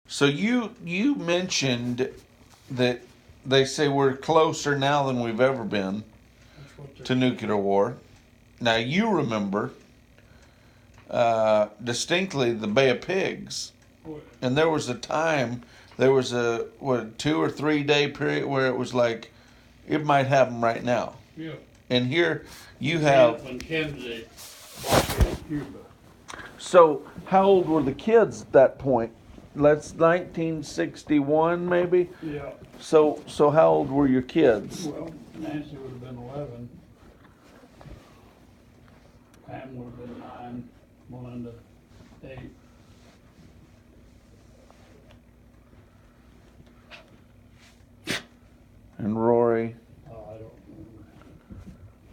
So you mentioned that they say we're closer now than we've ever been That's what to they're nuclear war. Now you remember distinctly the Bay of Pigs, saying. and there was a time, there was a 2 or 3 day period where it was like it might happen right now. Yeah. And here you When have. when Kennedy blockaded Cuba. So how old were the kids at that point? That's 1961 maybe. Yeah. So how old were your kids? Well, Nancy would have been 11. Pam would have been 9. Melinda, 8. And Rory, Oh, I don't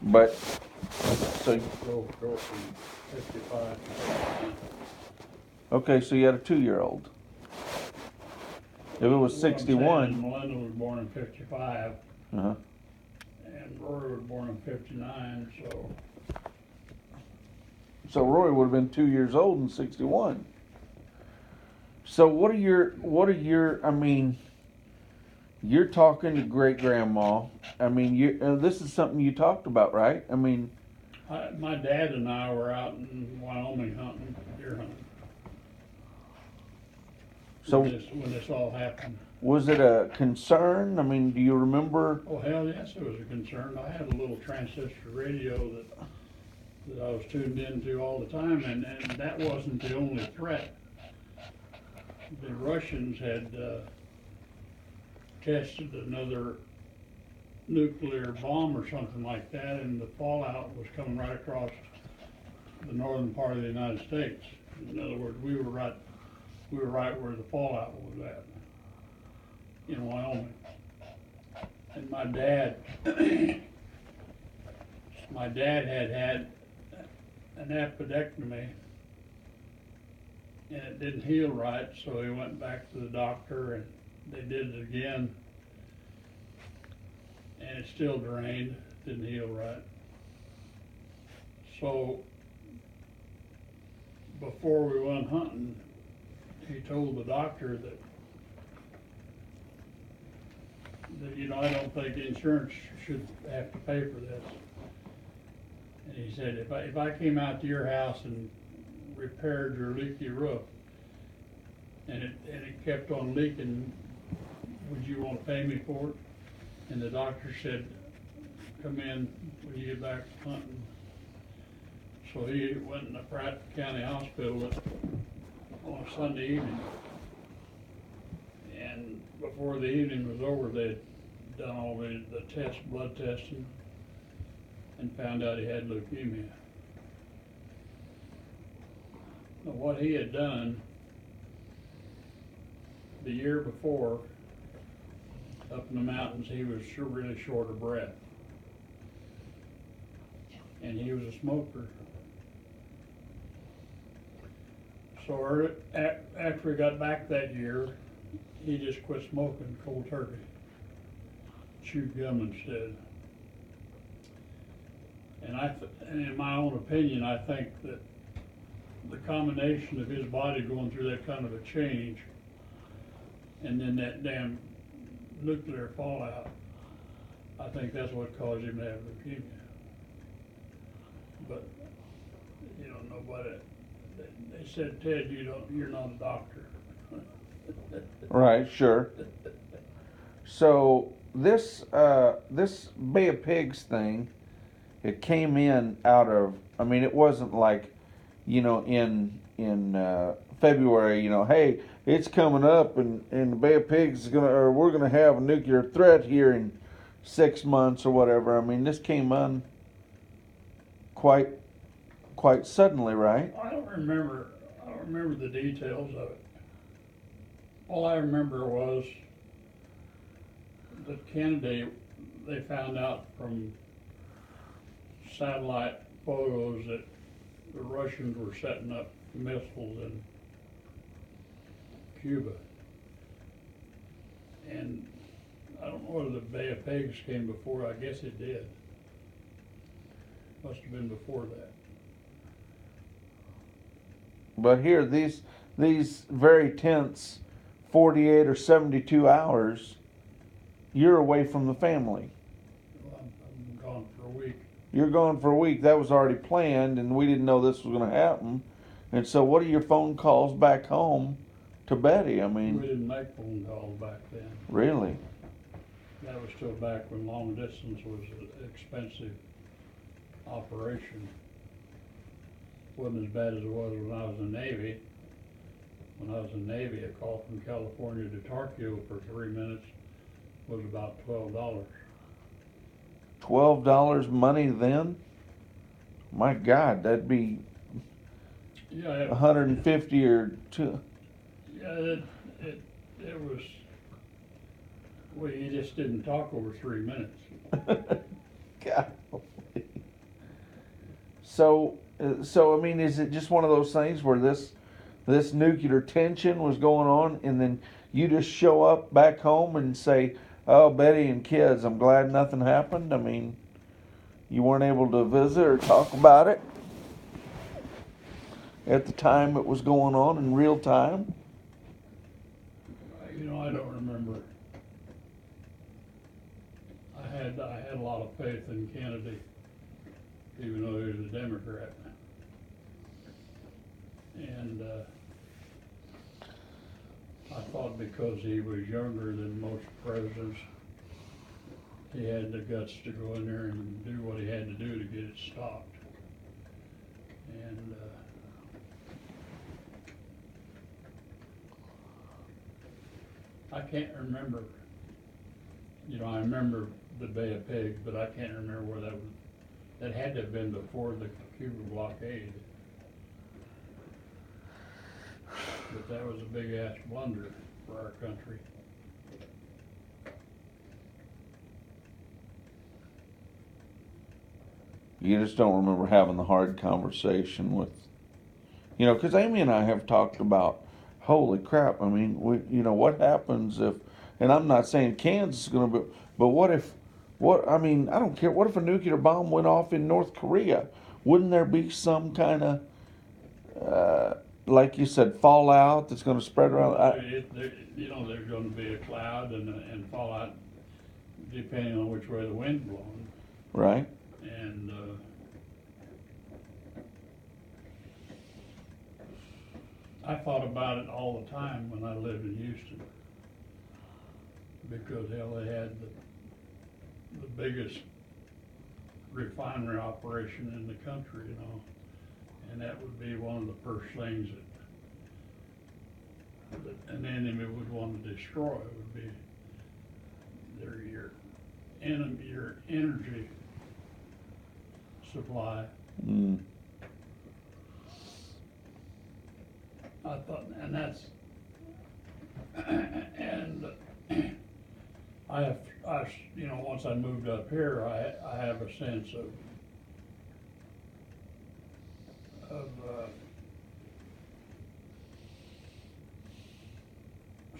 remember. but so Go from 55 to 59. okay, so you had a 2-year-old. If it was What I'm saying is 61, Melinda was born in 55, uh-huh. and Rory was born in 59, so So Rory would have been 2 years old in 61. So what are your? I mean, you're talking to great grandma. I mean, this is something you talked about, right? I mean, my dad and I were out in Wyoming hunting, deer hunting, so when this all happened. was it a concern? I mean, do you remember? Oh, hell yes, it was a concern. I had a little transistor radio that I was tuned into all the time, and that wasn't the only threat. The Russians had tested another nuclear bomb or something like that, and the fallout was coming right across the northern part of the United States. In other words, we were right where the fallout was at, in Wyoming. And my dad had an appendectomy, and it didn't heal right, so he went back to the doctor, and they did it again, and it still drained, didn't heal right. So before we went hunting, he told the doctor that I don't think the insurance should have to pay for this. And he said, if I came out to your house and repaired your leaky roof, and it kept on leaking, would you want to pay me for it? And the doctor said, come in when you get back from hunting. So he went in the Pratt County Hospital on a Sunday evening. And before the evening was over, they had done all the blood testing, and found out he had leukemia. Now, what he had done the year before, up in the mountains, he was really short of breath. And he was a smoker. So after he got back that year, he just quit smoking cold turkey. Chewed gum instead. And in my own opinion, I think that the combination of his body going through that kind of a change, and then that damn nuclear fallout, I think that's what caused him to have leukemia. But nobody. They said, Ted, you're not a doctor. Right, sure. So this Bay of Pigs thing, it came in out of. I mean, it wasn't like, in February. Hey, it's coming up, and the Bay of Pigs is we're gonna have a nuclear threat here in 6 months or whatever. I mean, this came on quite suddenly, right? I don't remember the details of it. All I remember was that Kennedy, they found out from satellite photos that the Russians were setting up missiles in Cuba. And I don't know whether the Bay of Pigs came before. I guess it did. Must have been before that. But here, these very tense 48 or 72 hours, you're away from the family. Well, I'm gone for a week. You're gone for a week. That was already planned, and we didn't know this was going to happen. And so, what are your phone calls back home to Betty? I We mean, didn't make phone calls back then. really? That was still back when long distance was an expensive operation. Wasn't as bad as it was when I was in the Navy. When I was in the Navy, a call from California to Tokyo for 3 minutes was about $12. $12 money then? My God, that'd be Yeah, 150 or two. yeah, it was, well, you just didn't talk over 3 minutes. God. So I mean, is it just one of those things where this nuclear tension was going on, and then you just show up back home and say, "Oh, Betty and kids, I'm glad nothing happened." I mean, you weren't able to visit or talk about it at the time it was going on in real time. You know, I don't remember. I had a lot of faith in Kennedy, even though he was a Democrat. And I thought because he was younger than most presidents, he had the guts to go in there and do what he had to do to get it stopped. And I can't remember, you know, I remember the Bay of Pigs, but I can't remember where that was. That had to have been before the Cuban blockade. But that was a big ass blunder for our country. You just don't remember having the hard conversation with, because Amy and I have talked about, holy crap. I mean, what happens if, and I'm not saying Kansas is going to be, but I mean, I don't care. What if a nuclear bomb went off in North Korea? Wouldn't there be some kind of, like you said, fallout that's going to spread around? There's going to be a cloud and fallout depending on which way the wind's blowing. Right. And I thought about it all the time when I lived in Houston, because hell, they had the biggest refinery operation in the country, and that would be one of the first things that an enemy would want to destroy, would be your energy supply. Mm. I thought, and that's, and once I moved up here, I have a sense of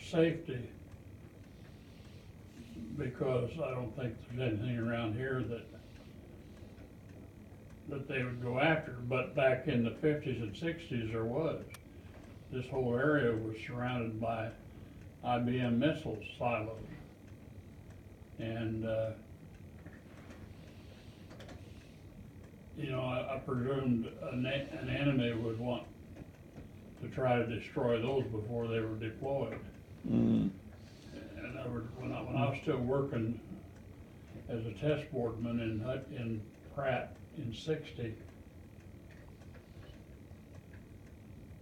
safety, because I don't think there's anything around here that they would go after. But back in the 50s and 60s, there was. This whole area was surrounded by IBM missile silos. And, I presumed an enemy would want to try to destroy those before they were deployed. Mm. In other words, when I was still working as a test boardman in Pratt in '60,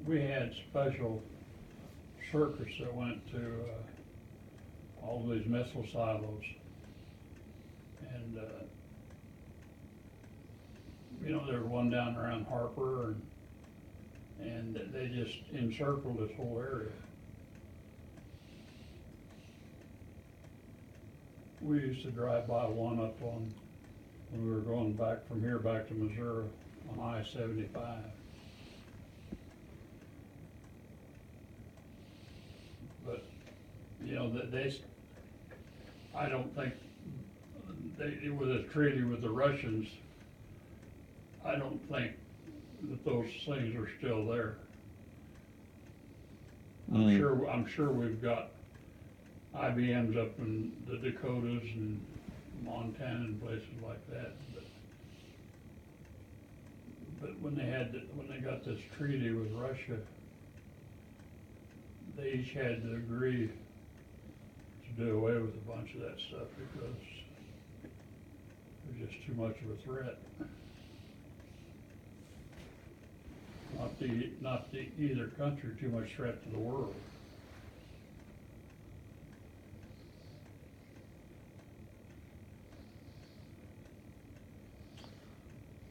we had special circuits that went to all these missile silos, and there was one down around Harper, and they just encircled this whole area. We used to drive by one up when we were going back from here back to Missouri on I-75. But, I don't think, with a treaty with the Russians, I don't think that those things are still there. I'm sure we've got IBMs up in the Dakotas and Montana and places like that, but when they got this treaty with Russia, they each had to agree to do away with a bunch of that stuff because it was just too much of a threat. Not the either country too much threat to the world.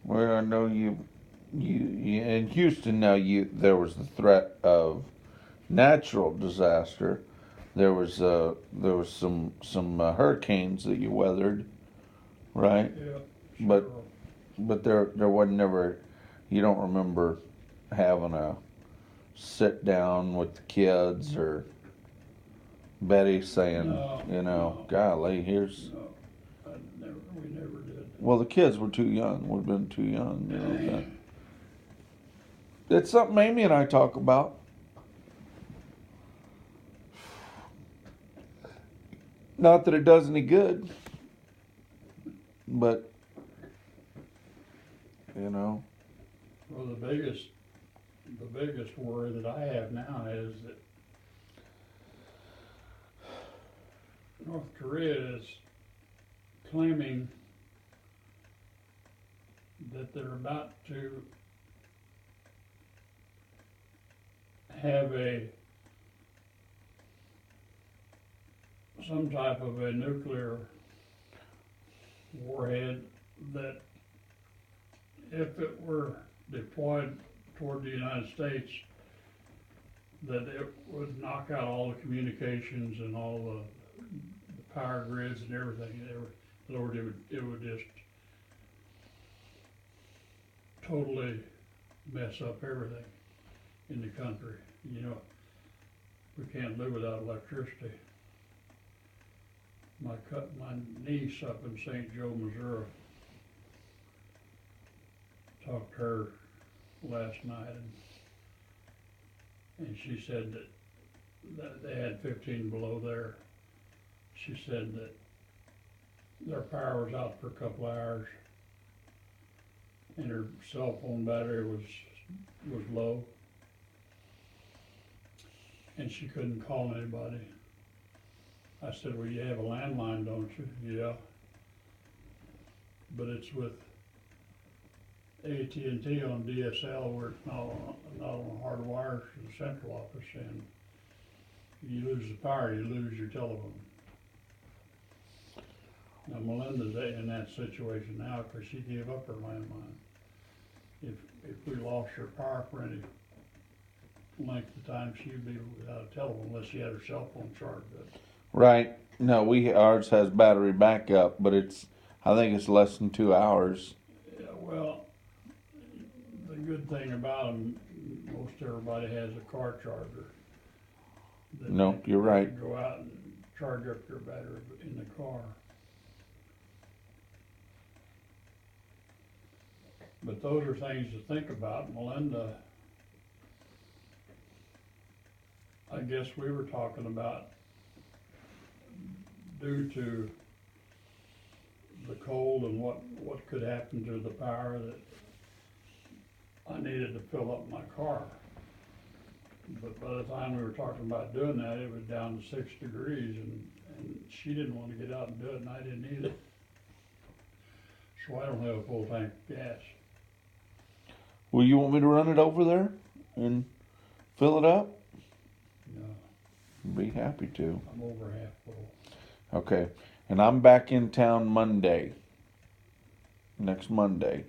Well, I know you in Houston now. There was the threat of natural disaster. There was some hurricanes that you weathered, right? Yeah. But Sure. but there wasn't never. You don't remember having a sit down with the kids or Betty saying, No, no. golly, here's. No, we never did. Well, the kids were too young. We've been too young. It's something Amy and I talk about. Not that it does any good, but Well, the biggest worry that I have now is that North Korea is claiming that they're about to have some type of a nuclear warhead that if it were deployed toward the United States, that it would knock out all the communications and all the power grids and everything. Lord, it would just totally mess up everything in the country. We can't live without electricity. My niece up in St. Joe, Missouri, talked to her last night, and she said that they had 15 below there. She said that their power was out for a couple hours, and her cell phone battery was low, and she couldn't call anybody. I said, well, you have a landline, don't you? Yeah. But it's with AT&T on DSL where it's not on a hard wire to the central office, and you lose the power, you lose your telephone. Now Melinda's in that situation now because she gave up her landline. If we lost her power for any length of time, she'd be without a telephone unless she had her cell phone charged up. Right. No, ours has battery backup, but I think it's less than 2 hours. Yeah, well, the good thing about them, most everybody has a car charger. No, you're right. You can go out and charge up your battery in the car. But those are things to think about. Melinda, I guess we were talking about due to the cold and what could happen to the power that I needed to fill up my car. But by the time we were talking about doing that, it was down to 6 degrees and she didn't want to get out and do it and I didn't either. So I don't have a full tank of gas. Well, you want me to run it over there and fill it up? No, Be happy to. I'm over half full. Okay. And I'm back in town Monday. Next Monday.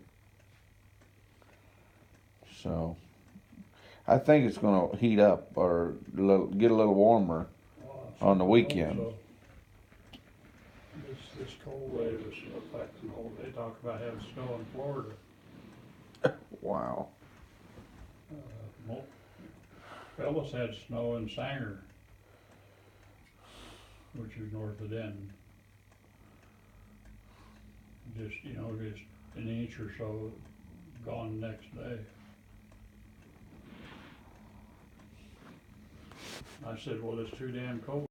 So, I think it's going to heat up or get a little warmer on the weekend. Also, this cold wave is affecting they talk about having snow in Florida. Wow. Phyllis had snow in Sanger, which is north of Denton. Just an inch or so gone the next day. I said, well, it's too damn cold.